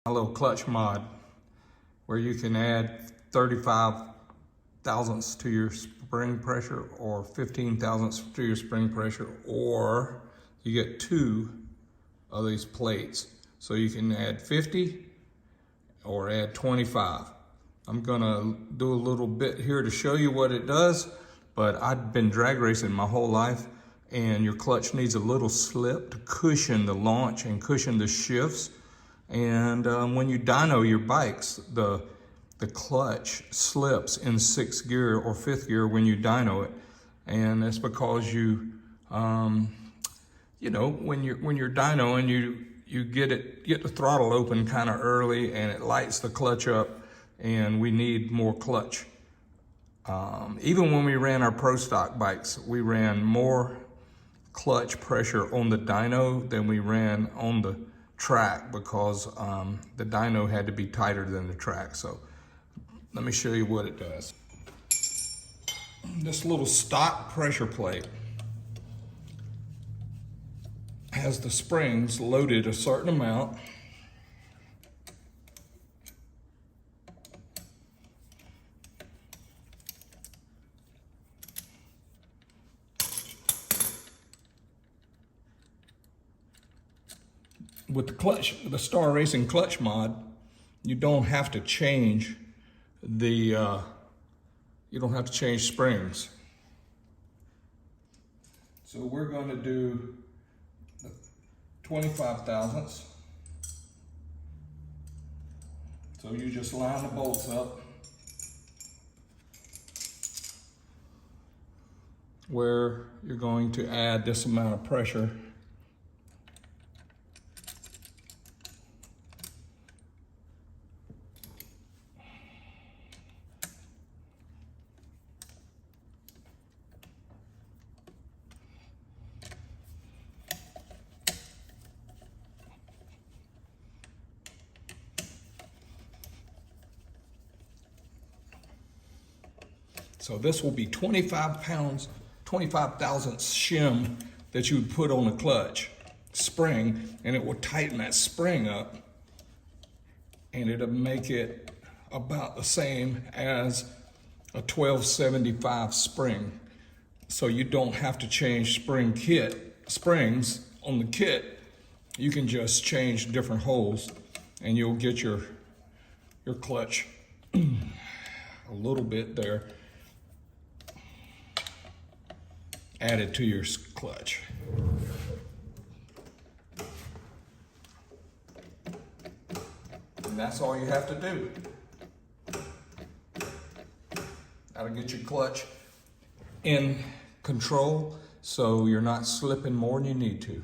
a little clutch mod where you can add 35 thousandths to your spring pressure or 15 thousandths to your spring pressure, or you get two of these plates. So you can add 50 or add 25. I'm gonna do a little bit here to show you what it does, but I've been drag racing my whole life, and your clutch needs a little slip to cushion the launch and cushion the shifts. And when you dyno your bikes, the clutch slips in 6th gear or 5th gear when you dyno it. And that's because you know, when you're dynoing, you get the throttle open kind of early, and it lights the clutch up, and we need more clutch. Even when we ran our pro stock bikes, we ran more clutch pressure on the dyno than we ran on the track, because the dyno had to be tighter than the track. So let me show you what it does. This little stock pressure plate has the springs loaded a certain amount. With the clutch, the Star Racing clutch mod, you don't have to change springs. So we're going to do the 25 thousandths. So you just line the bolts up where you're going to add this amount of pressure. So this will be 25 pounds, 25 thousandths shim that you would put on the clutch spring, and it will tighten that spring up, and it'll make it about the same as a 1275 spring. So you don't have to change springs on the kit. You can just change different holes, and you'll get your clutch a little bit there added to your clutch. And that's all you have to do. That'll get your clutch in control so you're not slipping more than you need to.